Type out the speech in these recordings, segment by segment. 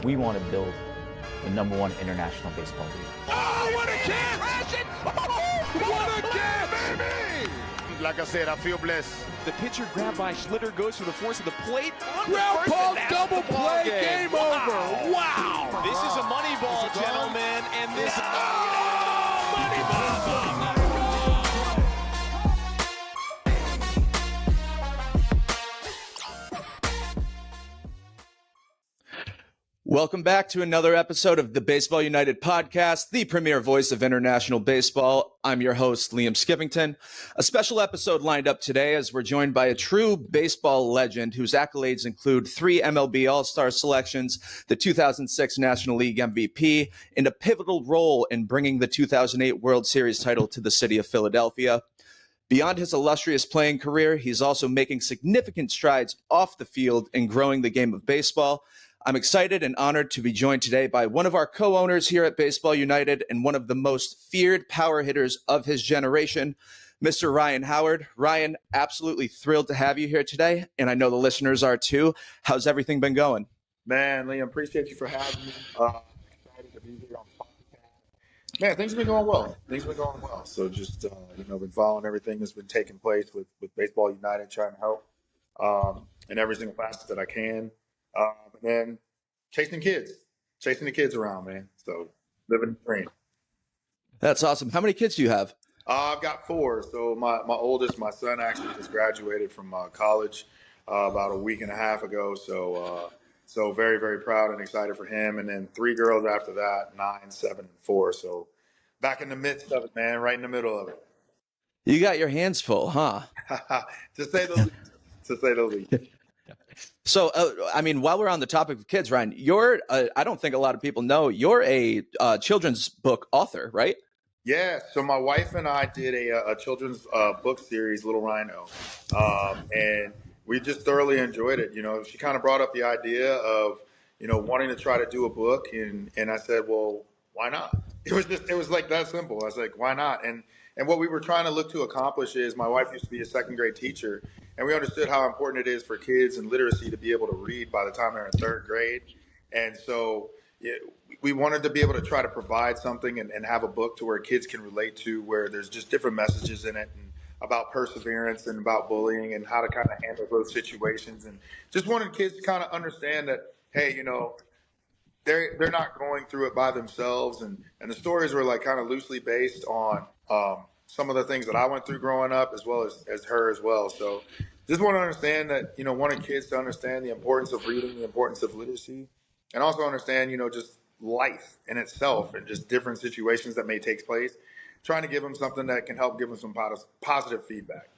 We want to build the #1 international baseball league. Oh, what a catch! What a catch, baby! Like I said, I feel blessed. The pitcher grabbed by Schlitter goes for the force of the plate. Ground ball, double play, game over. Wow! This is a money ball, gentlemen, and this. Money ball! Welcome back to another episode of the Baseball United podcast, the premier voice of international baseball. I'm your host, Liam Skiffington. A special episode lined up today as we're joined by a true baseball legend whose accolades include 3 MLB All-Star selections, the 2006 National League MVP, and a pivotal role in bringing the 2008 World Series title to the city of Philadelphia. Beyond his illustrious playing career, he's also making significant strides off the field in growing the game of baseball. I'm excited and honored to be joined today by one of our co-owners here at Baseball United and one of the most feared power hitters of his generation, Mr. Ryan Howard. Ryan, absolutely thrilled to have you here today, and I know the listeners are too. How's everything been going? Man, Liam, appreciate you for having me. Excited to be here on the podcast. Man, things have been going well. So just, been following everything that's been taking place with Baseball United, trying to help in every single facet that I can. And then chasing the kids around, man. So living the dream. That's awesome. How many kids do you have? I've got 4. So my oldest, my son, actually just graduated from college about a week and a half ago. So very, very proud and excited for him. And then 3 girls after that, 9, 7, and 4. So back in the midst of it, man, right in the middle of it. You got your hands full, huh? To say the least. So, while we're on the topic of kids, Ryan, you're, I don't think a lot of people know, you're a children's book author, right? Yeah. So my wife and I did a children's book series, Little Rhino. And we just thoroughly enjoyed it. You know, she kind of brought up the idea of, wanting to try to do a book. And I said, well, why not? It was like that simple. I was like, why not? And what we were trying to look to accomplish is my wife used to be a second grade teacher, and we understood how important it is for kids and literacy to be able to read by the time they're in 3rd grade. And so we wanted to be able to try to provide something and have a book to where kids can relate to, where there's just different messages in it and about perseverance and about bullying and how to kind of handle those situations. And just wanted kids to kind of understand that, hey, they're not going through it by themselves. And the stories were like kind of loosely based on some of the things that I went through growing up, as well as her as well. So just want to understand that, wanting kids to understand the importance of reading, the importance of literacy, and also understand, just life in itself and just different situations that may take place, trying to give them something that can help give them some positive feedback.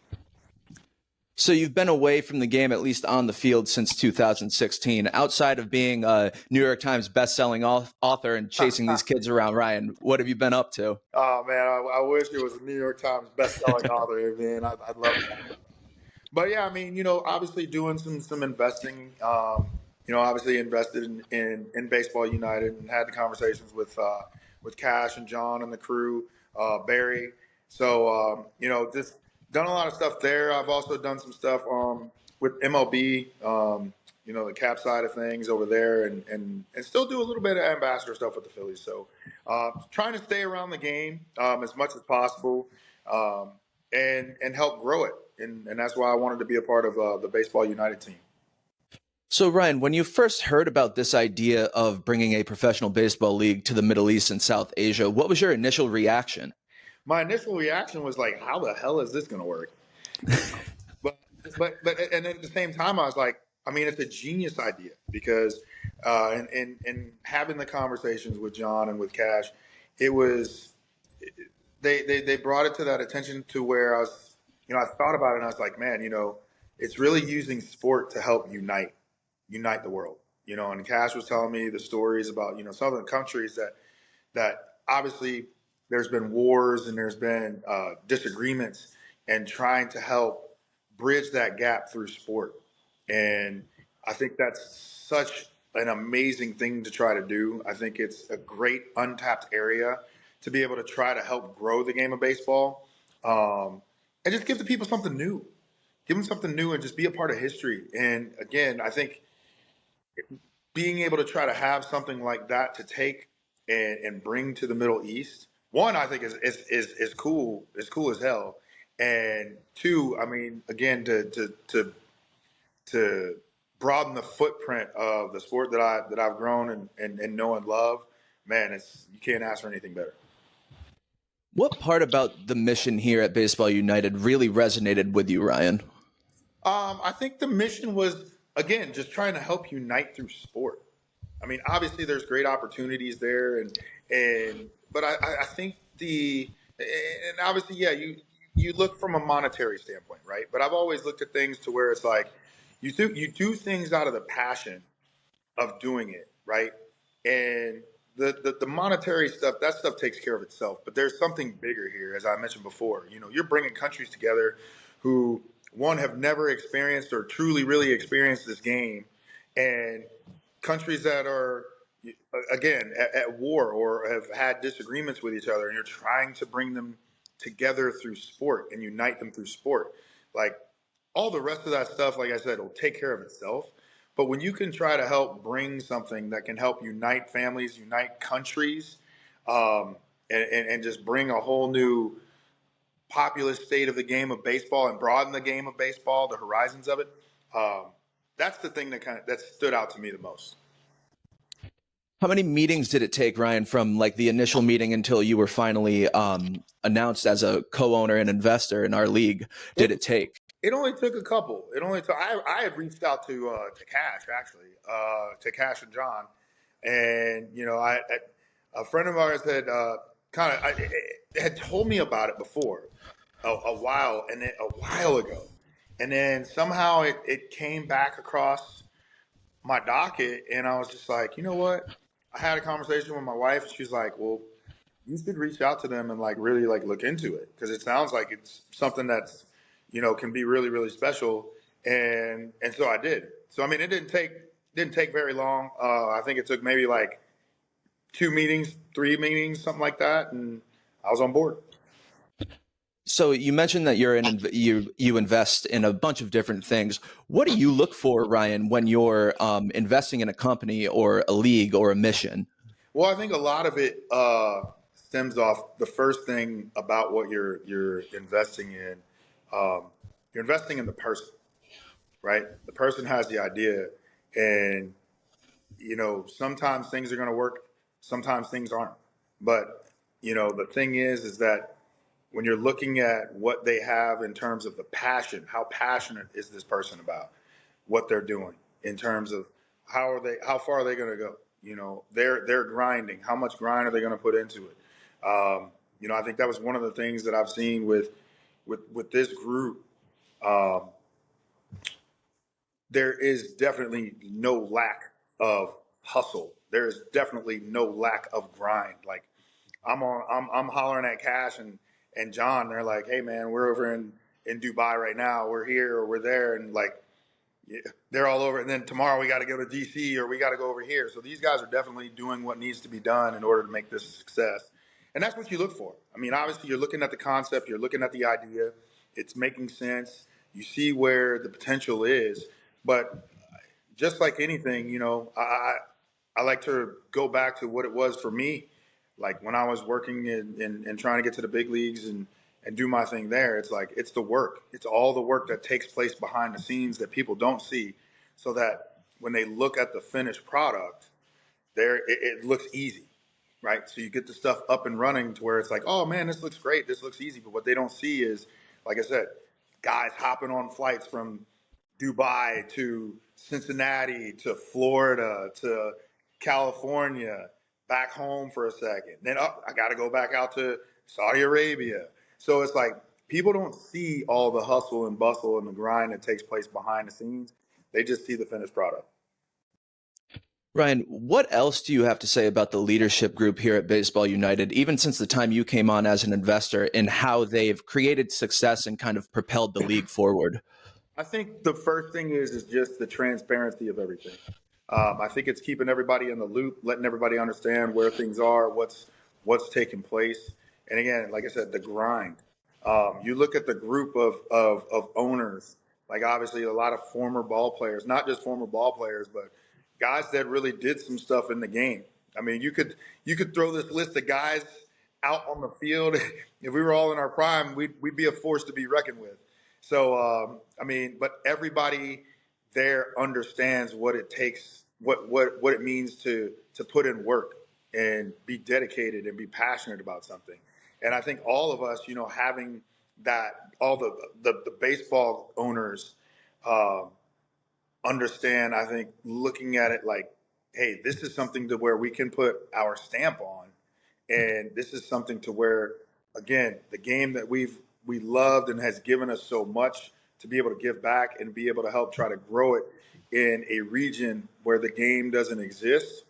So you've been away from the game, at least on the field, since 2016. Outside of being a New York Times bestselling author and chasing these kids around, Ryan, what have you been up to? Oh, man, I wish it was a New York Times bestselling author, man. I'd love that. But, yeah, obviously doing some investing, obviously invested in Baseball United and had the conversations with Cash and John and the crew, Barry. So, just done a lot of stuff there. I've also done some stuff with MLB, the cap side of things over there, and still do a little bit of ambassador stuff with the Phillies. So trying to stay around the game as much as possible and help grow it. And that's why I wanted to be a part of the Baseball United team. So, Ryan, when you first heard about this idea of bringing a professional baseball league to the Middle East and South Asia, what was your initial reaction? My initial reaction was like, how the hell is this going to work? but and at the same time, I was like, it's a genius idea because in having the conversations with John and with Cash, it was they brought it to that attention to where I was, I thought about it and I was like, man, it's really using sport to help unite the world, and Cash was telling me the stories about, some of the countries that obviously there's been wars and there's been disagreements, and trying to help bridge that gap through sport. And I think that's such an amazing thing to try to do. I think it's a great untapped area to be able to try to help grow the game of baseball and just give the people something new. Give them something new and just be a part of history. And again, I think being able to try to have something like that to take and bring to the Middle East, one, I think is cool. It's cool as hell. And two, I mean, again, to broaden the footprint of the sport that I've grown and know and love, man, you can't ask for anything better. What part about the mission here at Baseball United really resonated with you, Ryan? I think the mission was, again, just trying to help unite through sport. I mean, obviously there's great opportunities there, but I think and obviously, yeah, you look from a monetary standpoint, right? But I've always looked at things to where it's like you do things out of the passion of doing it, right? And the monetary stuff, that stuff takes care of itself. But there's something bigger here, as I mentioned before. You know, you're bringing countries together who, one, have never experienced or truly really experienced this game, and countries that are, again, at war or have had disagreements with each other, and you're trying to bring them together through sport and unite them through sport. Like, all the rest of that stuff, like I said, will take care of itself. But when you can try to help bring something that can help unite families, unite countries, and just bring a whole new populous state of the game of baseball and broaden the game of baseball, the horizons of it, that's the thing that stood out to me the most. How many meetings did it take, Ryan, from like the initial meeting until you were finally announced as a co-owner and investor in our league? Did it take? It only took a couple. It only took. I had reached out to Cash, actually, to Cash and John, and you know, a friend of ours had had told me about it before, a while ago, and then somehow it came back across my docket, and I was just like, you know what? I had a conversation with my wife, and she's like, well, you should reach out to them and like really like look into it, because it sounds like it's something that's, you know, can be really really special, and so I did. So I mean, it didn't take very long. I think it took maybe like 2 meetings, 3 meetings, something like that, and I was on board. So you mentioned that you invest in a bunch of different things. What do you look for, Ryan, when you're investing in a company or a league or a mission? Well, I think a lot of it stems off the first thing about what you're investing in. You're investing in the person, right? The person has the idea, and you know, sometimes things are going to work, sometimes things aren't. But you know, the thing is that when you're looking at what they have in terms of the passion, how passionate is this person about what they're doing in terms of how far are they going to go? You know, they're grinding. How much grind are they going to put into it? You know, I think that was one of the things that I've seen with this group. There is definitely no lack of hustle. There is definitely no lack of grind. Like I'm hollering at Cash and John. They're like, hey man, we're over in Dubai right now. We're here or we're there, and like they're all over. And then tomorrow we got to go to DC or we got to go over here. So these guys are definitely doing what needs to be done in order to make this a success. And that's what you look for. I mean, obviously you're looking at the concept, you're looking at the idea, it's making sense. You see where the potential is, but just like anything, you know, I like to go back to what it was for me. Like when I was working and trying to get to the big leagues and do my thing there, it's like, it's the work. It's all the work that takes place behind the scenes that people don't see, so that when they look at the finished product, it looks easy, right? So you get the stuff up and running to where it's like, oh man, this looks great. This looks easy. But what they don't see is, like I said, guys hopping on flights from Dubai to Cincinnati to Florida to California, back home for a second. Then I got to go back out to Saudi Arabia. So it's like people don't see all the hustle and bustle and the grind that takes place behind the scenes. They just see the finished product. Ryan, what else do you have to say about the leadership group here at Baseball United, even since the time you came on as an investor, and how they've created success and kind of propelled the league forward? I think the first thing is just the transparency of everything. I think it's keeping everybody in the loop, letting everybody understand where things are, what's taking place. And again, like I said, the grind. You look at the group of owners, like obviously a lot of former ball players, not just former ball players, but guys that really did some stuff in the game. I mean, you could throw this list of guys out on the field. If we were all in our prime, we'd be a force to be reckoned with. So, I mean, but everybody there understands what it takes, what it means to put in work and be dedicated and be passionate about something. And I think all of us, having that, all the baseball owners understand, I think, looking at it like, hey, this is something to where we can put our stamp on. And this is something to where, again, the game that we loved and has given us so much, to be able to give back and be able to help try to grow it in a region where the game doesn't exist.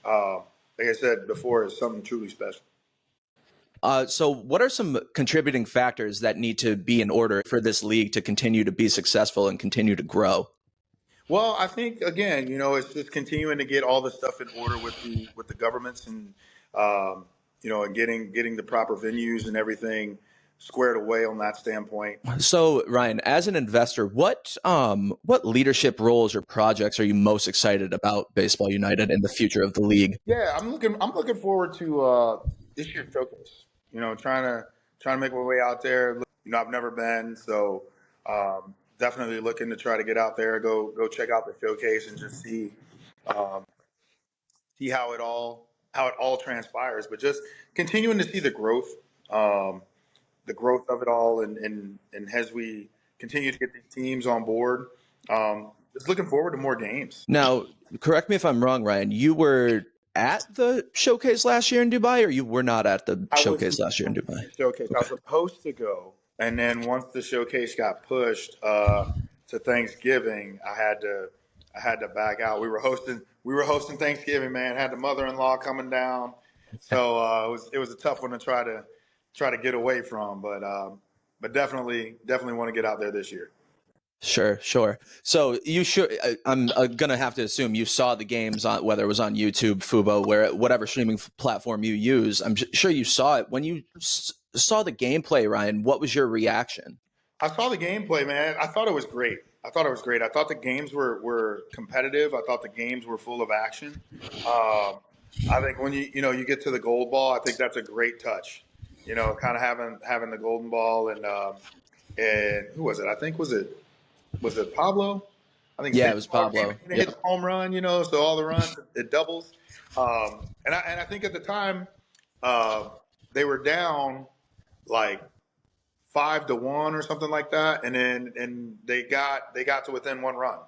Like I said before, is something truly special. So what are some contributing factors that need to be in order for this league to continue to be successful and continue to grow? Well, I think again, it's just continuing to get all the stuff in order with the governments and and getting the proper venues and everything squared away on that standpoint. So, Ryan, as an investor, what leadership roles or projects are you most excited about Baseball United and the future of the league? Yeah, I'm looking forward to this year's showcase. Trying to make my way out there. I've never been, so definitely looking to try to get out there, go check out the showcase and just see how it all transpires. But just continuing to see the growth of it all, and as we continue to get these teams on board, just looking forward to more games. Now, correct me if I'm wrong, Ryan. You were at the showcase last year in Dubai, or you were not at the showcase last year in Dubai? Showcase. Okay. I was supposed to go, and then once the showcase got pushed to Thanksgiving, I had to back out. We were hosting Thanksgiving, man. Had the mother-in-law coming down, so it was a tough one to try to get away from, but definitely want to get out there this year. Sure. So I'm going to have to assume you saw the games on, whether it was on YouTube, Fubo, whatever streaming platform you use. I'm sure you saw it. When you saw the gameplay, Ryan, what was your reaction? I saw the gameplay, man. I thought it was great. I thought the games were competitive. I thought the games were full of action. I think when you get to the gold ball, I think that's a great touch. Kind of having the golden ball, and who was it? I think was it Pablo? I think it was Pablo. He hit the home run, so all the runs it doubles. And I think at the time they were down like 5-1 or something like that, and they got to within one run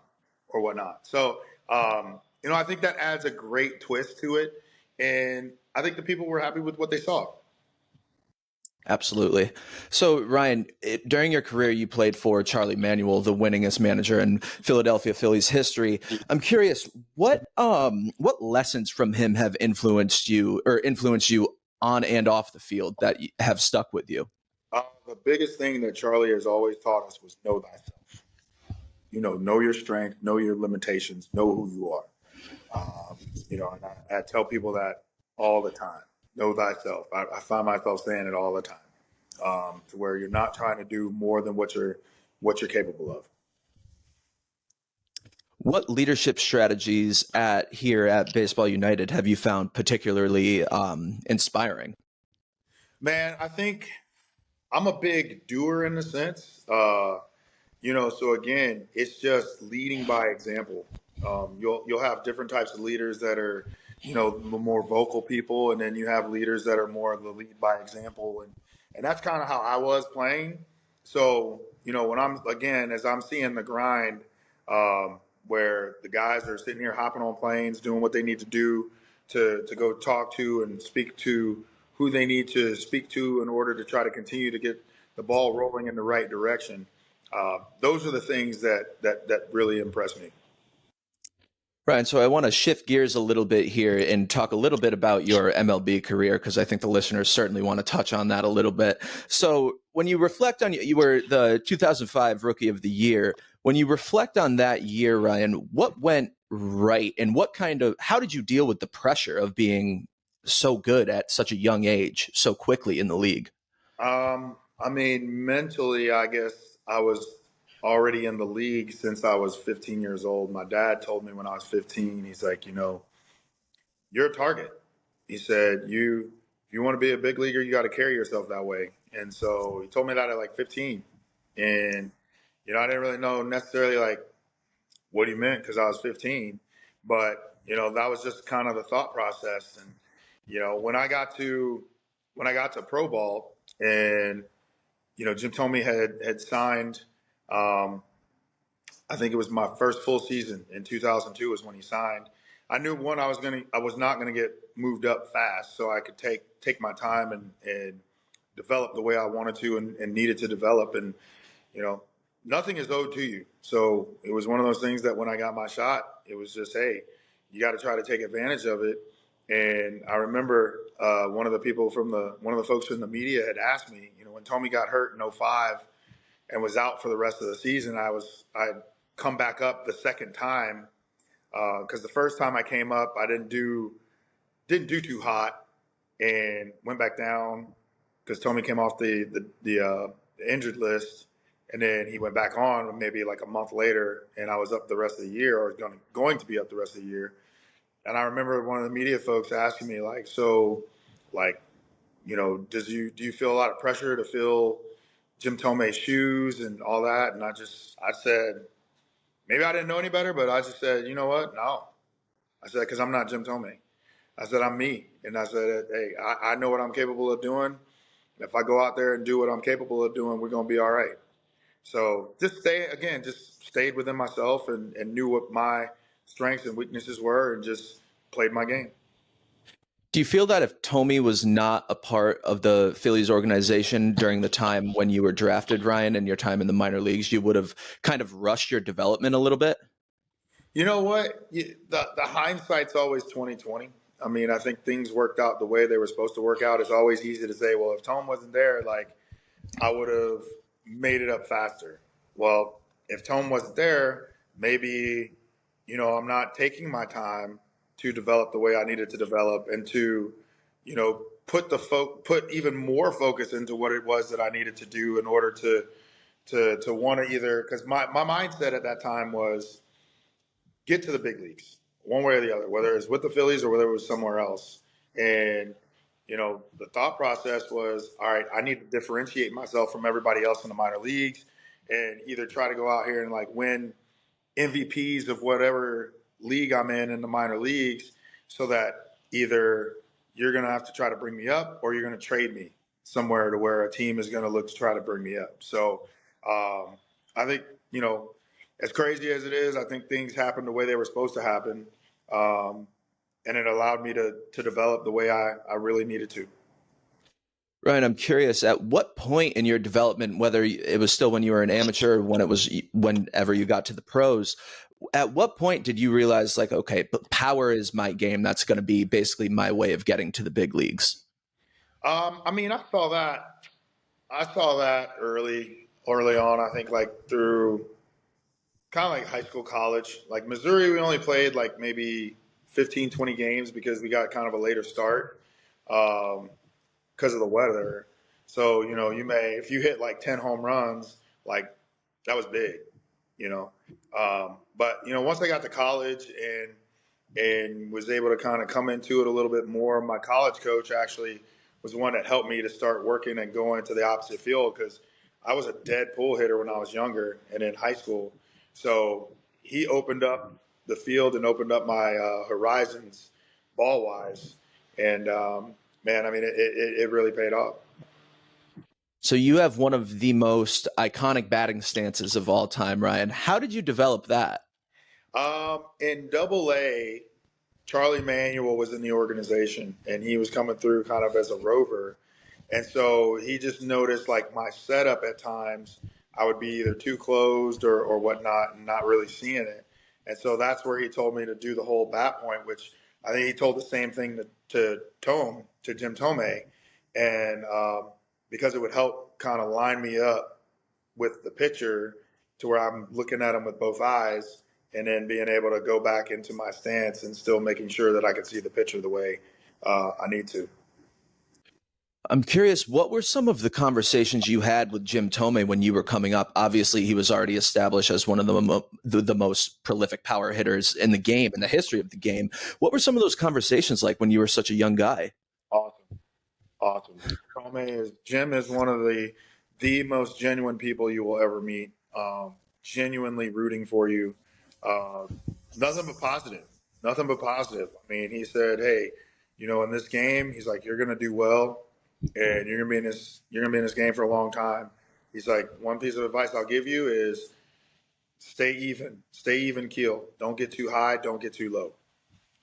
or whatnot. So I think that adds a great twist to it, and I think the people were happy with what they saw. Absolutely. So, Ryan, during your career, you played for Charlie Manuel, the winningest manager in Philadelphia Phillies history. I'm curious, what lessons from him have influenced you on and off the field that have stuck with you? The biggest thing that Charlie has always taught us was know thyself. Know your strength, know your limitations, know who you are. And I tell people that all the time. Know thyself. I find myself saying it all the time, to where you're not trying to do more than what you're capable of. What leadership strategies here at Baseball United have you found particularly inspiring? Man, I think I'm a big doer in a sense. So again, it's just leading by example. You'll have different types of leaders that are, more vocal people, and then you have leaders that are more the lead by example, and that's kind of how I was playing. So when as I'm seeing the grind, where the guys are sitting here hopping on planes, doing what they need to do to go talk to and speak to who they need to speak to in order to try to continue to get the ball rolling in the right direction. Those are the things that really impress me. Right. So I want to shift gears a little bit here and talk a little bit about your MLB career, because I think the listeners certainly want to touch on that a little bit. So when you reflect on, you were the 2005 Rookie of the Year. When you reflect on that year, Ryan, what went right, and how did you deal with the pressure of being so good at such a young age, so quickly in the league? Mentally, I guess I was already in the league since I was 15 years old. My dad told me when I was 15, he's like, you're a target. He said, if you want to be a big leaguer, you got to carry yourself that way. And so he told me that at like 15. And, I didn't really know necessarily like what he meant because I was 15. But, that was just kind of the thought process. And, when I got to pro ball and, Jim Thome had signed, I think it was my first full season in 2002 was when he signed. I knew I was not gonna get moved up fast, so I could take my time and develop the way I wanted to and needed to develop. And you know, nothing is owed to you. So it was one of those things that when I got my shot, it was just, hey, you got to try to take advantage of it. And I remember one of the folks in the media had asked me, when Thome got hurt in '05 and was out for the rest of the season, I'd come back up the second time because the first time I came up, I didn't do too hot and went back down because Thome came off the injured list, and then he went back on maybe like a month later, and I was up the rest of the year, or going to be up the rest of the year. And I remember one of the media folks asking me like, so, like, do you feel a lot of pressure to fill Jim Thome's shoes and all that? And I said, maybe I didn't know any better, but I just said, you know what? No. I said, because I'm not Jim Thome. I said, I'm me. And I said, hey, I know what I'm capable of doing. If I go out there and do what I'm capable of doing, we're going to be all right. So just stayed within myself and knew what my strengths and weaknesses were and just played my game. Do you feel that if Thome was not a part of the Phillies organization during the time when you were drafted, Ryan, and your time in the minor leagues, you would have kind of rushed your development a little bit? You know what? The hindsight's always 2020. I mean, I think things worked out the way they were supposed to work out. It's always easy to say, well, if Thome wasn't there, like, I would have made it up faster. Well, if Thome wasn't there, maybe, I'm not taking my time to develop the way I needed to develop and to, put even more focus into what it was that I needed to do in order to want to either, because my mindset at that time was get to the big leagues one way or the other, whether it's with the Phillies or whether it was somewhere else. And the thought process was, all right, I need to differentiate myself from everybody else in the minor leagues and either try to go out here and like win MVPs of whatever league I'm in the minor leagues, so that either you're going to have to try to bring me up or you're going to trade me somewhere to where a team is going to look to try to bring me up. So I think, as crazy as it is, I think things happened the way they were supposed to happen. And it allowed me to develop the way I really needed to. Ryan, I'm curious, at what point in your development, whether it was still when you were an amateur or whenever you got to the pros, at what point did you realize like, okay, but power is my game. That's going to be basically my way of getting to the big leagues? I mean, I saw that early on. I think like through kind of like high school, college. Like Missouri, we only played like maybe 15, 20 games because we got kind of a later start because of the weather. So, if you hit like 10 home runs, like that was big, But, once I got to college and was able to kind of come into it a little bit more, my college coach actually was the one that helped me to start working and going to the opposite field because I was a dead pull hitter when I was younger and in high school. So he opened up the field and opened up my horizons ball wise. And man, I mean, it really paid off. So you have one of the most iconic batting stances of all time, Ryan. How did you develop that? In Double-A, Charlie Manuel was in the organization, and he was coming through kind of as a rover. And so he just noticed like my setup at times, I would be either too closed or whatnot and not really seeing it. And so that's where he told me to do the whole bat point, which I think he told the same thing to Jim Thome. And because it would help kind of line me up with the pitcher to where I'm looking at him with both eyes and then being able to go back into my stance and still making sure that I can see the pitcher the way I need to. I'm curious, what were some of the conversations you had with Jim Thome when you were coming up? Obviously, he was already established as one of the most prolific power hitters in the game, in the history of the game. What were some of those conversations like when you were such a young guy? Awesome, awesome. Jim is one of the most genuine people you will ever meet. Genuinely rooting for you. Uh, nothing but positive. Nothing but positive. I mean, he said, "Hey, in this game, he's like, you're gonna do well, and you're gonna be in this game for a long time." He's like, "One piece of advice I'll give you is stay even keel. Don't get too high, don't get too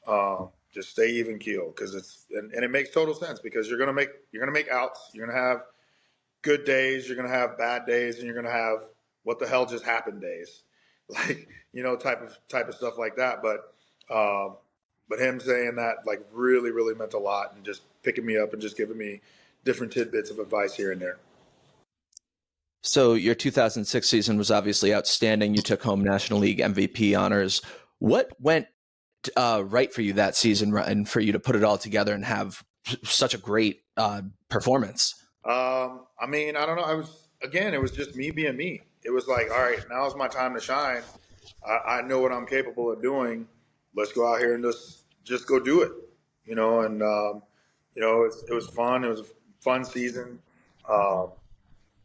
low. Just stay even keel because and it makes total sense because you're gonna make outs. You're gonna have good days. You're gonna have bad days, and you're gonna have what the hell just happened days, like type of stuff like that. But him saying that like really really meant a lot, and just picking me up and just giving me different tidbits of advice here and there. So your 2006 season was obviously outstanding. You took home National League MVP honors. What went right for you that season, and for you to put it all together and have such a great performance? I mean, I don't know. It was just me being me. It was like, all right, now's my time to shine. I know what I'm capable of doing. Let's go out here and just go do it, And it was fun. It was a fun season. Um,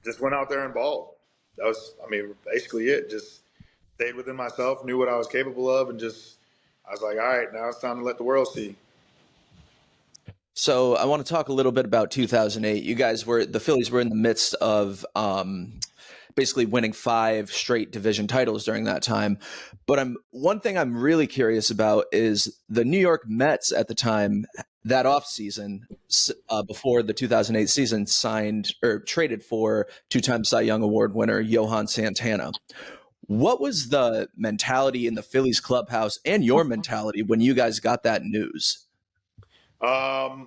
just went out there and balled. That was, I mean, basically it. Just stayed within myself, knew what I was capable of, and I was like, all right, now it's time to let the world see. So I want to talk a little bit about 2008. The Phillies were in the midst of basically winning 5 straight division titles during that time. But one thing I'm really curious about is the New York Mets at the time, that offseason, before the 2008 season, signed or traded for 2-time Cy Young Award winner Johan Santana. What was the mentality in the Phillies clubhouse and your mentality when you guys got that news? I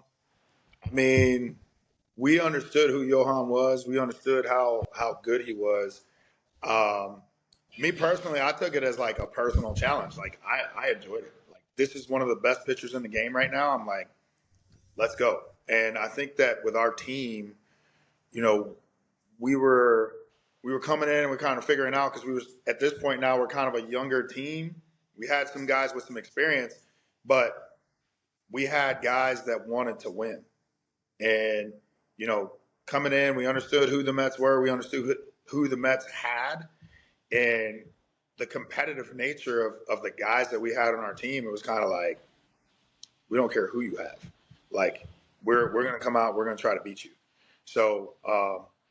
mean, we understood who Johan was. We understood how good he was. Um, Me personally, I took it as like a personal challenge. Like I enjoyed it. Like this is one of the best pitchers in the game right now. I'm like, let's go. And I think that with our team, you know, we were coming in and we're kind of figuring out because we was at this point now we're kind of a younger team. We had some guys with some experience, but we had guys that wanted to win. And, coming in, we understood who the Mets were. We understood who the Mets had. And the competitive nature of the guys that we had on our team, it was kind of like, we don't care who you have. Like, we're going to come out, we're going to try to beat you. So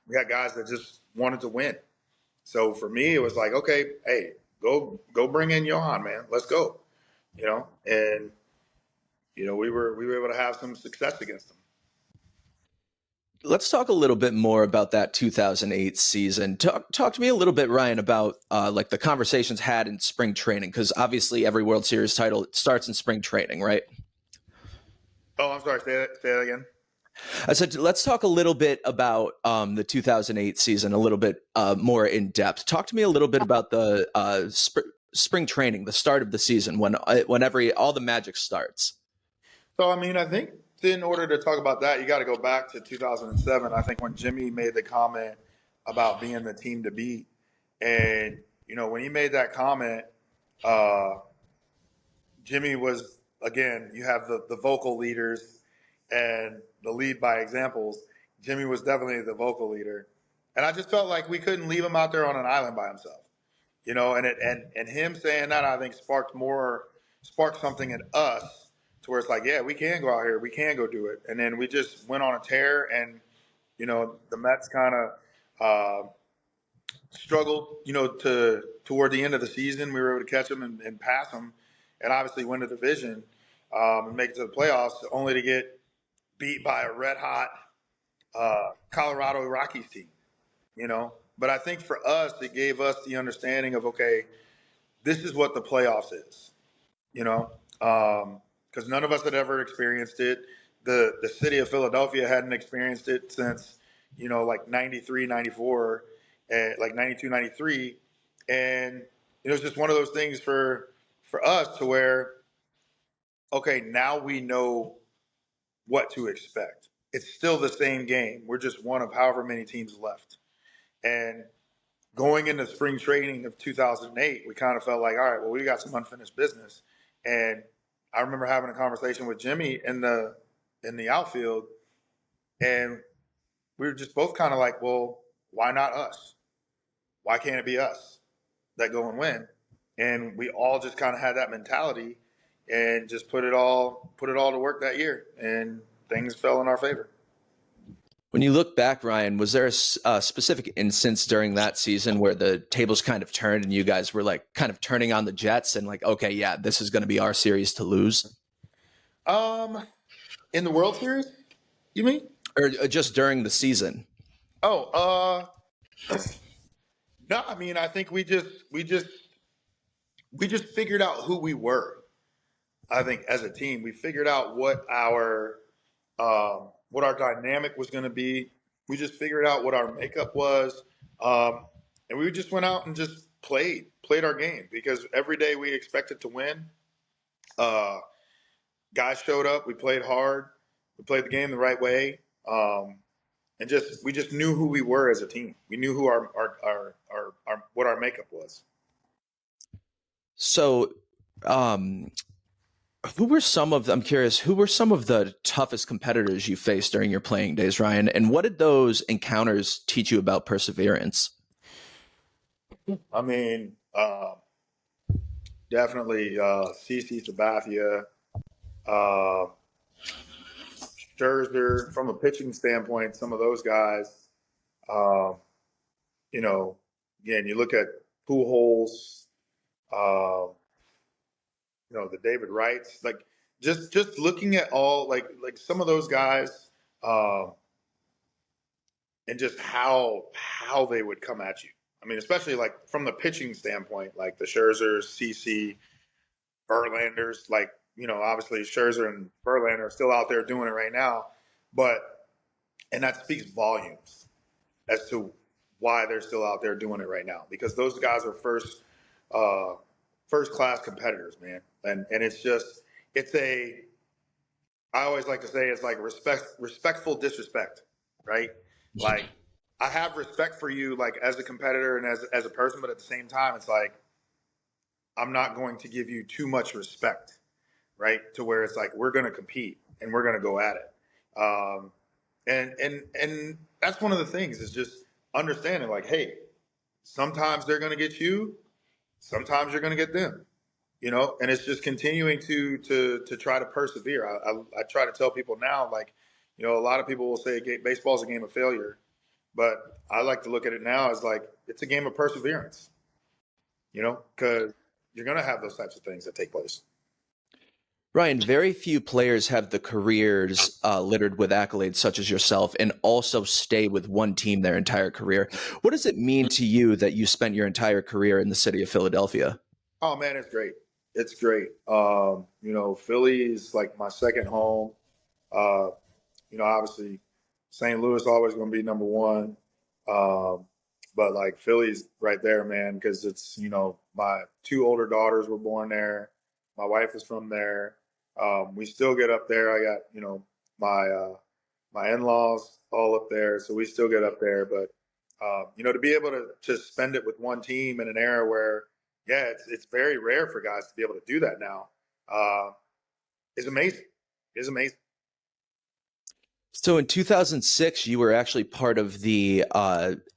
we had guys that just wanted to win. So for me, it was like, okay, hey, go bring in Johan, man. Let's go. And we were able to have some success against them. Let's talk a little bit more about that 2008 season. Talk to me a little bit, Ryan, about like the conversations had in spring training, because obviously every World Series title starts in spring training, right? Oh, I'm sorry. Say that again. I said, let's talk a little bit about the 2008 season, a little bit more in depth. Talk to me a little bit about the spring training, the start of the season, when all the magic starts. So, I mean, I think in order to talk about that, you got to go back to 2007. I think when Jimmy made the comment about being the team to beat, and when he made that comment, Jimmy was, again, you have the vocal leaders and the lead by examples. Jimmy was definitely the vocal leader, and I just felt like we couldn't leave him out there on an island by himself. And him saying that, I think sparked something in us to where it's like, yeah, we can go out here, we can go do it. And then we just went on a tear, and the Mets kind of struggled, toward the end of the season. We were able to catch them and pass them, and obviously win the division and make it to the playoffs, only to get beat by a red hot Colorado Rockies team. But I think for us, it gave us the understanding of, okay, this is what the playoffs is, because none of us had ever experienced it. The city of Philadelphia hadn't experienced it since, like 93, 94, and like 92, 93. And it was just one of those things for us to where, okay, now we know what to expect. it's still the same game. We're just one of however many teams left. And going into spring training of 2008, we kind of felt like, all right, well, we got some unfinished business. And I remember having a conversation with Jimmy in the outfield, and we were just both kind of like, well, why not us? Why can't it be us that go and win? And we all just kind of had that mentality and just put it all to work that year, and things fell in our favor. When you look back, Ryan, was there a specific instance during that season where the tables kind of turned and you guys were like kind of turning on the Jets and like, okay, yeah, this is going to be our series to lose? In the World Series, you mean? Or just during the season? Oh, no, I mean, I think we just figured out who we were. I think as a team, we figured out what our dynamic was going to be. We just figured out what our makeup was, and we just went out and just played our game, because every day we expected to win. Guys showed up. We played hard. We played the game the right way, and we just knew who we were as a team. We knew who our what our makeup was. So, I'm curious, who were some of the toughest competitors you faced during your playing days, Ryan? And what did those encounters teach you about perseverance? I mean, definitely CC Sabathia, Scherzer. From a pitching standpoint, some of those guys, again, you look at Pujols, the David Wrights, like just looking at all like some of those guys, and just how they would come at you. I mean, especially like from the pitching standpoint, like the Scherzers, CC, Verlanders, like, obviously Scherzer and Verlander are still out there doing it right now, and that speaks volumes as to why they're still out there doing it right now, because those guys are first class competitors, man. And I always like to say it's like respectful disrespect, right? Like, I have respect for you, like, as a competitor and as a person, but at the same time, it's like, I'm not going to give you too much respect, right? To where it's like, we're going to compete and we're going to go at it. And that's one of the things, is just understanding, like, hey, sometimes they're going to get you, sometimes you're going to get them, and it's just continuing to try to persevere. I try to tell people now, like, a lot of people will say baseball is a game of failure, but I like to look at it now as like, it's a game of perseverance, because you're going to have those types of things that take place. Ryan, very few players have the careers littered with accolades such as yourself and also stay with one team their entire career. What does it mean to you that you spent your entire career in the city of Philadelphia? Oh, man, it's great. It's great. Philly is like my second home. Obviously St. Louis always going to be number one. But like, Philly's right there, man, because it's, my two older daughters were born there. My wife is from there. We still get up there. I got, my in-laws all up there, so we still get up there. But, to be able to spend it with one team in an era where, yeah, it's very rare for guys to be able to do that now, is amazing. Is amazing. So in 2006, you were actually part of the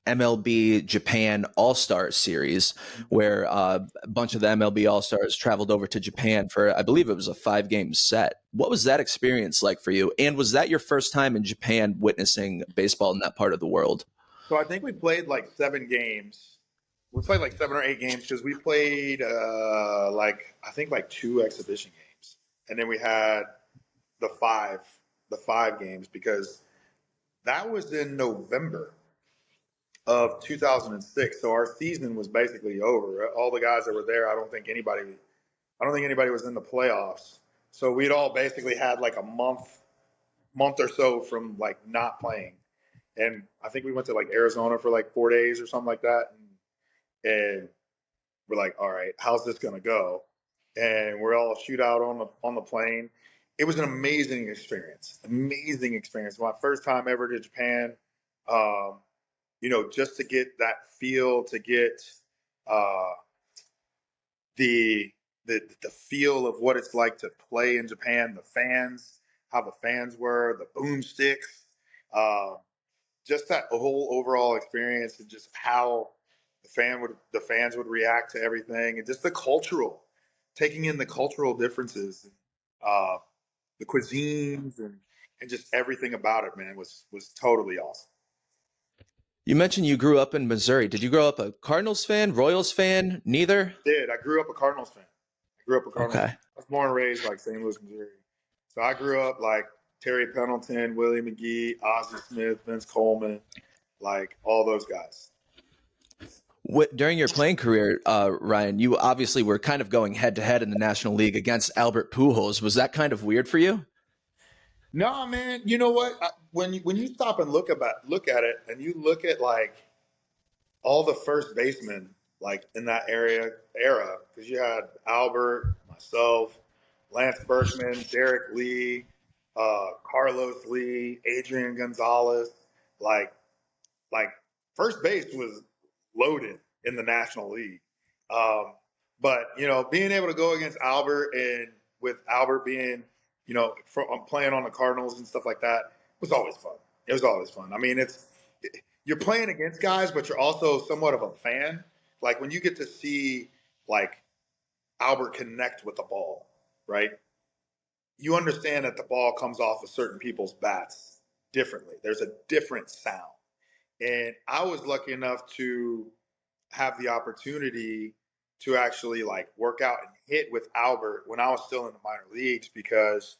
MLB Japan All-Star Series, where a bunch of the MLB All-Stars traveled over to Japan for, I believe it was a 5-game set. What was that experience like for you? And was that your first time in Japan witnessing baseball in that part of the world? So I think we played like 7 games. We played like 7 or 8 games, because we played I think like 2 exhibition games, and then we had the 5 games, because that was in November of 2006. So our season was basically over. All the guys that were there, I don't think anybody was in the playoffs. So we'd all basically had like a month or so from like not playing. And I think we went to like Arizona for like 4 days or something like that. And we're like, all right, how's this going to go? And we're all shoot out on the plane. it was an amazing experience. Amazing experience. My first time ever to Japan. Just to get that feel, to get uh, the the feel of what it's like to play in Japan, the fans, how the fans were, the boomsticks, uh, just that whole overall experience, and just how the fans would react to everything, and just taking in the cultural differences, uh, the cuisines, and just everything about it, man, was totally awesome. You mentioned you grew up in Missouri. Did you grow up a Cardinals fan, Royals fan, neither? I grew up a Cardinals fan. Okay. I was born and raised like St. Louis, Missouri. So I grew up like Terry Pendleton, Willie McGee, Ozzie Smith, Vince Coleman, like all those guys. During your playing career, Ryan, you obviously were kind of going head to head in the National League against Albert Pujols. Was that kind of weird for you? No, man. You know what? When you stop and look at it, and you look at like all the first basemen like in that era, because you had Albert, myself, Lance Berkman, Derek Lee, Carlos Lee, Adrian Gonzalez, like first base was loaded in the National League. But being able to go against Albert, and with Albert being, playing on the Cardinals and stuff like that, was always fun. It was always fun. I mean, you're playing against guys, but you're also somewhat of a fan. Like when you get to see like Albert connect with the ball, right? You understand that the ball comes off of certain people's bats differently. There's a different sound. And I was lucky enough to have the opportunity to actually like work out and hit with Albert when I was still in the minor leagues, because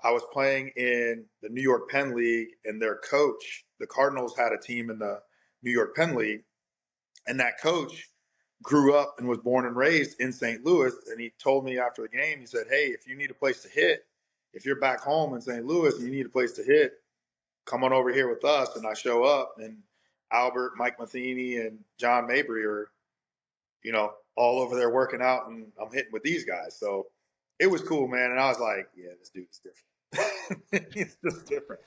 I was playing in the New York Penn League, and their coach, the Cardinals had a team in the New York Penn League, and that coach grew up and was born and raised in St. Louis. And he told me after the game, he said, "Hey, if you need a place to hit, if you're back home in St. Louis and you need a place to hit, come on over here with us." And I show up, and Albert, Mike Matheny, and John Mabry are, all over there working out, and I'm hitting with these guys. So it was cool, man. And I was like, yeah, this dude is different. He's just different.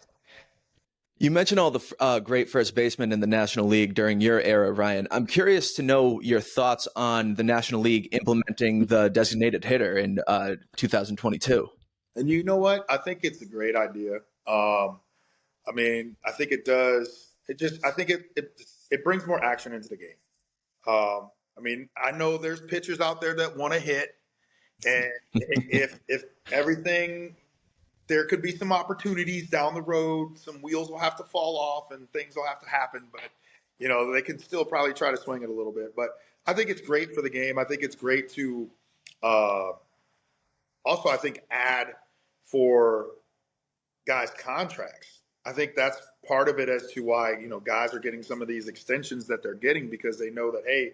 You mentioned all the great first basemen in the National League during your era, Ryan. I'm curious to know your thoughts on the National League implementing the designated hitter in 2022. And you know what? I think it's a great idea. I I think it does. I think it brings more action into the game. I know there's pitchers out there that want to hit, and if everything, there could be some opportunities down the road. Some wheels will have to fall off, and things will have to happen. But they can still probably try to swing it a little bit. But I think it's great for the game. I think it's great to also, I think, add for guys' contracts. I think that's part of it as to why guys are getting some of these extensions that they're getting, because they know that, hey,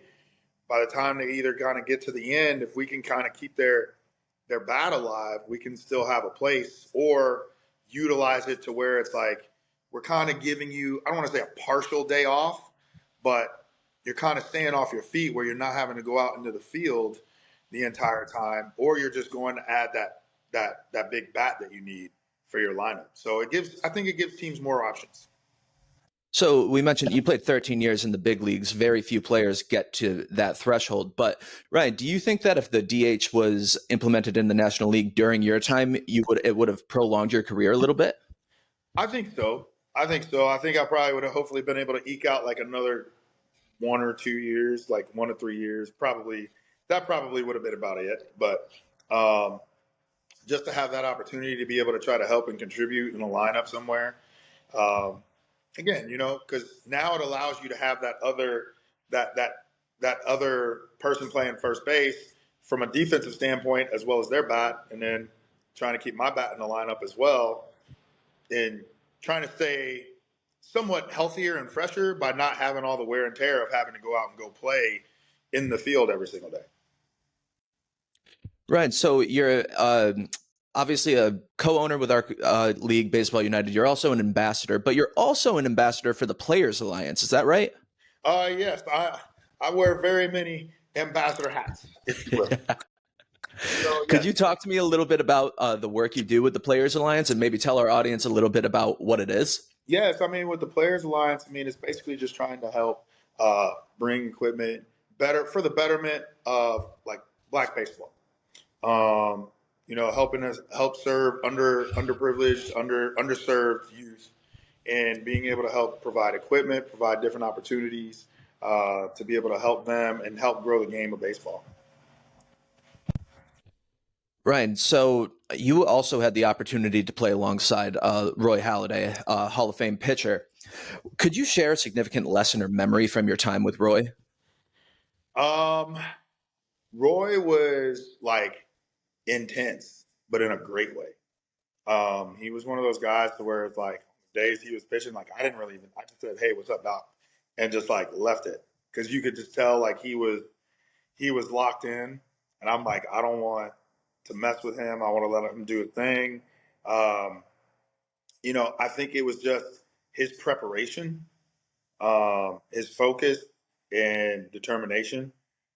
by the time they either kind of get to the end, if we can kind of keep their bat alive, we can still have a place, or utilize it to where it's like we're kind of giving you, I don't want to say a partial day off, but you're kind of staying off your feet where you're not having to go out into the field the entire time, or you're just going to add that big bat that you need for your lineup. So I think it gives teams more options. So we mentioned you played 13 years in the big leagues. Very few players get to that threshold. But Ryan, do you think that if the DH was implemented in the National League during your time, it would have prolonged your career a little bit? I think so. I think I probably would have hopefully been able to eke out like another 1 or 2 years, like 1 to 3 years. That probably would have been about it. But just to have that opportunity to be able to try to help and contribute in a lineup somewhere. Again, because now it allows you to have that other person playing first base from a defensive standpoint, as well as their bat, and then trying to keep my bat in the lineup as well, and trying to stay somewhat healthier and fresher by not having all the wear and tear of having to go out and go play in the field every single day. Right. So you're obviously a co-owner with our league, Baseball United. You're also an ambassador, but you're also an ambassador for the Players Alliance. Is that right? Yes. I wear very many ambassador hats, if you will. So Could you talk to me a little bit about the work you do with the Players Alliance and maybe tell our audience a little bit about what it is? Yes, I mean with the Players Alliance, I mean it's basically just trying to help bring equipment better for the betterment of like black baseball. Helping us help serve underprivileged, underserved youth, and being able to help provide equipment, provide different opportunities to be able to help them and help grow the game of baseball. Ryan, so you also had the opportunity to play alongside Roy Halladay, Hall of Fame pitcher. Could you share a significant lesson or memory from your time with Roy? Roy was like intense, but in a great way. He was one of those guys to where it's like days he was pitching, like I just said, "Hey, what's up, doc?" and just like left it because you could just tell like he was locked in, and I'm like, I don't want to mess with him. I want to let him do a thing. Um, I think it was just his preparation, his focus, and determination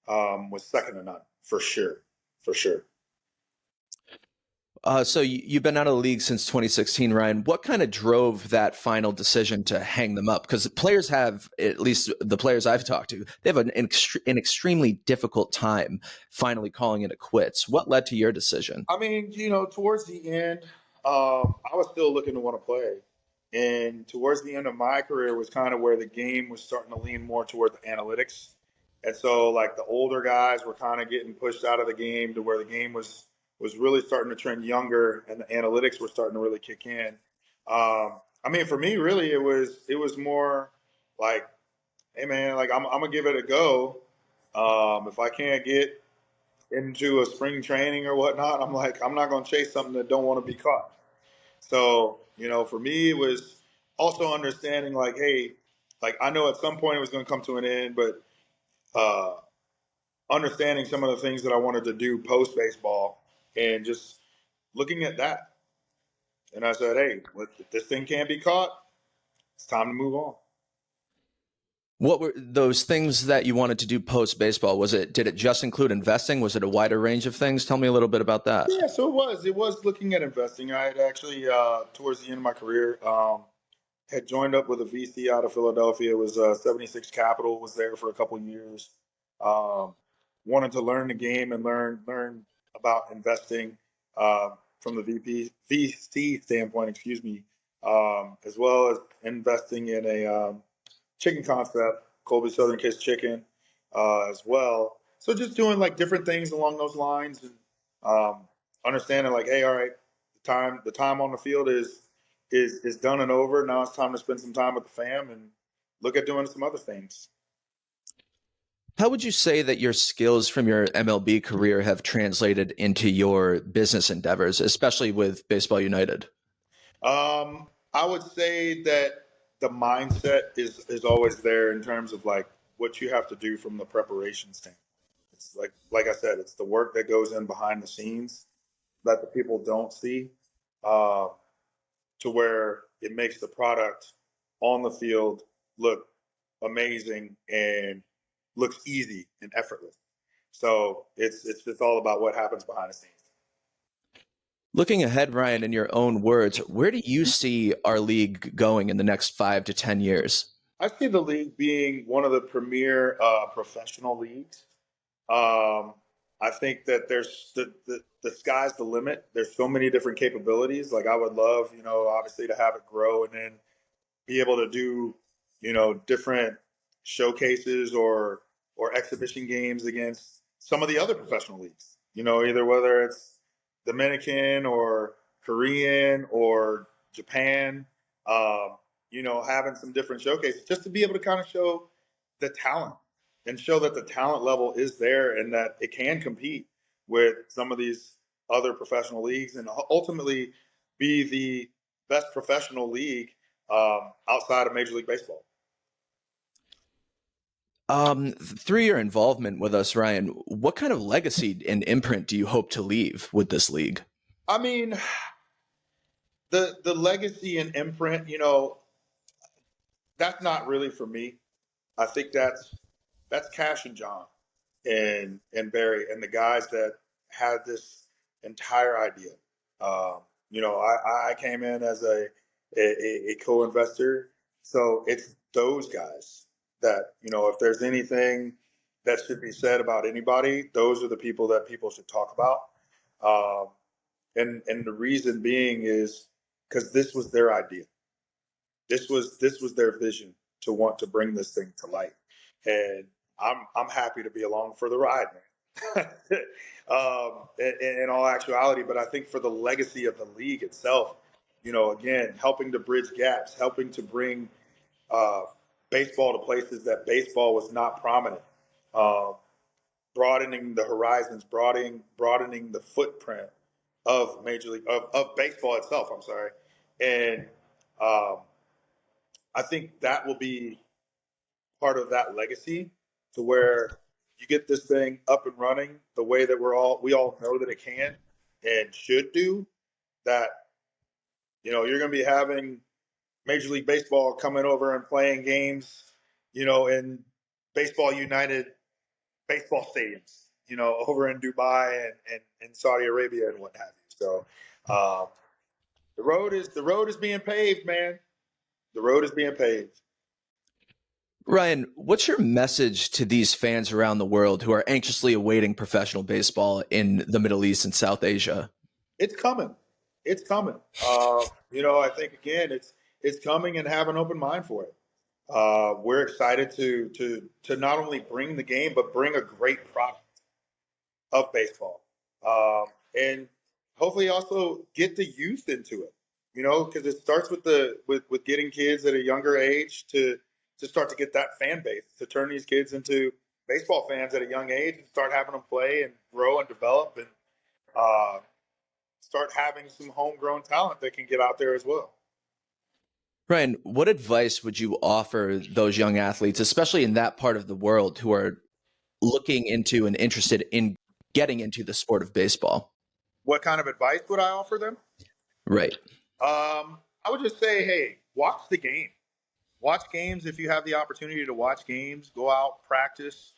was second to none for sure, for sure. So you've been out of the league since 2016, Ryan. What kind of drove that final decision to hang them up? Because players have, at least the players I've talked to, they have an extremely difficult time finally calling it a quits. What led to your decision? I mean, towards the end, I was still looking to want to play. And towards the end of my career was kind of where the game was starting to lean more toward the analytics. And so like the older guys were kind of getting pushed out of the game to where the game was really starting to trend younger and the analytics were starting to really kick in. I mean, for me, really, it was more like, hey man, like I'm gonna give it a go. If I can't get into a spring training or whatnot, I'm like, I'm not going to chase something that don't want to be caught. So, for me, it was also understanding like, hey, like I know at some point it was going to come to an end, but uh, understanding some of the things that I wanted to do post baseball and just looking at that. And I said, hey, if this thing can't be caught, it's time to move on. What were those things that you wanted to do post baseball? Did it just include investing? Was it a wider range of things? Tell me a little bit about that. Yeah, so it was looking at investing. I had actually, towards the end of my career, had joined up with a VC out of Philadelphia. It was 76 Capital. Was there for a couple of years. Um, Wanted to learn the game and learn about investing from the VC standpoint. Excuse me, as well as investing in a chicken concept, Colby Southern Kiss Chicken, as well. So just doing like different things along those lines and um, understanding like, hey, all right, the time on the field is done and over. Now it's time to spend some time with the fam and look at doing some other things. How would you say that your skills from your MLB career have translated into your business endeavors, especially with Baseball United? I would say that the mindset is always there in terms of like what you have to do from the preparation standpoint. It's like I said, it's the work that goes in behind the scenes that the people don't see, uh, to where it makes the product on the field look amazing and looks easy and effortless. So it's all about what happens behind the scenes. Looking ahead, Ryan, in your own words, where do you see our league going in the next 5 to 10 years? I see the league being one of the premier professional leagues. I think that there's the sky's the limit. There's so many different capabilities. Like I would love, obviously to have it grow and then be able to do, different showcases or exhibition games against some of the other professional leagues. Either whether it's Dominican or Korean or Japan. Having some different showcases just to be able to kind of show the talent and show that the talent level is there and that it can compete with some of these other professional leagues and ultimately be the best professional league outside of Major League Baseball. Through your involvement with us, Ryan, what kind of legacy and imprint do you hope to leave with this league? I mean, the legacy and imprint, that's not really for me. I think that's Cash and John and Barry and the guys that had this entire idea. I came in as a co-investor, so it's those guys that, if there's anything that should be said about anybody, those are the people that people should talk about. And the reason being is because this was their idea. This was their vision to want to bring this thing to light, and I'm happy to be along for the ride, man. In all actuality, but I think for the legacy of the league itself, again, helping to bridge gaps, helping to bring baseball to places that baseball was not prominent, broadening the horizons, broadening the footprint of Major League of baseball itself. I'm sorry, and I think that will be part of that legacy, to where you get this thing up and running the way that we all know that it can and should do. That you're going to be having Major League Baseball coming over and playing games, in Baseball United baseball stadiums, over in Dubai and Saudi Arabia and what have you. So the road is being paved, man. The road is being paved. Ryan, what's your message to these fans around the world who are anxiously awaiting professional baseball in the Middle East and South Asia? It's coming. It's coming. I think, again, it's coming, and have an open mind for it. We're excited to not only bring the game, but bring a great product of baseball, and hopefully also get the youth into it. Because it starts with getting kids at a younger age to start to get that fan base, to turn these kids into baseball fans at a young age, and start having them play and grow and develop, and start having some homegrown talent that can get out there as well. Ryan, what advice would you offer those young athletes, especially in that part of the world, who are looking into and interested in getting into the sport of baseball? What kind of advice would I offer them? Right. I would just say, hey, watch the game. Watch games if you have the opportunity to watch games. Go out, practice.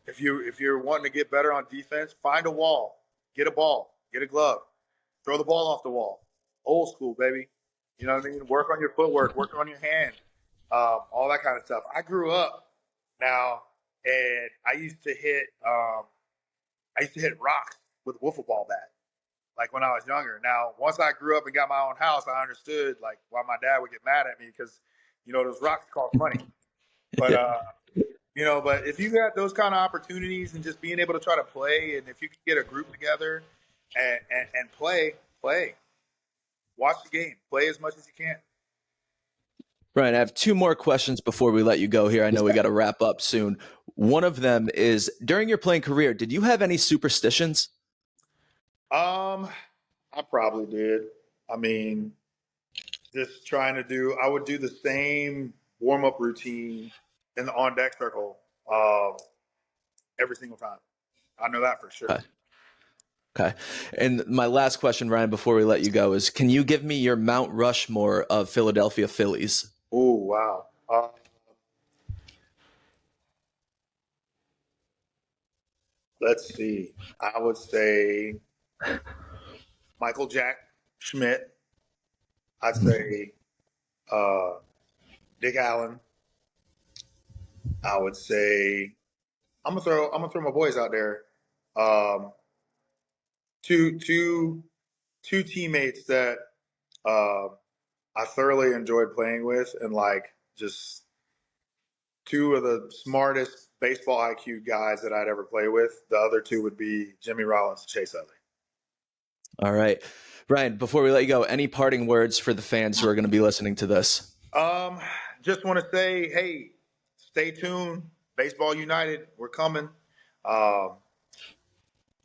If you're wanting to get better on defense, find a wall, get a ball, get a glove, throw the ball off the wall. Old school, baby. You know what I mean? Work on your footwork, work on your hand, all that kind of stuff. I grew up now, and I used to hit rocks with a wiffle ball bat, like when I was younger. Now, once I grew up and got my own house, I understood like why my dad would get mad at me, because those rocks cost money. But but if you got those kind of opportunities and just being able to try to play, and if you can get a group together and play, watch the game, play as much as you can. Ryan, I have two more questions before we let you go here. I know we got to wrap up soon. One of them is, during your playing career, did you have any superstitions? I probably did. I mean, just I would do the same warm-up routine in the on-deck circle every single time. I know that for sure. Okay. And my last question, Ryan, before we let you go, is, can you give me your Mount Rushmore of Philadelphia Phillies? Oh, wow. Let's see. I would say Michael Jack Schmidt. I'd say Dick Allen. I would say I'm gonna throw my boys out there. Two teammates that I thoroughly enjoyed playing with, and like just two of the smartest baseball IQ guys that I'd ever play with. The other two would be Jimmy Rollins and Chase Utley. All right. Ryan, before we let you go, any parting words for the fans who are going to be listening to this? Just want to say, hey, stay tuned. Baseball United, we're coming. The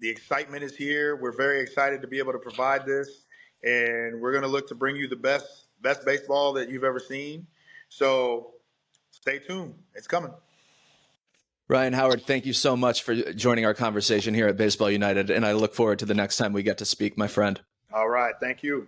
excitement is here. We're very excited to be able to provide this, and we're going to look to bring you the best baseball that you've ever seen. So stay tuned. It's coming. Ryan Howard, thank you so much for joining our conversation here at Baseball United, and I look forward to the next time we get to speak, my friend. All right. Thank you.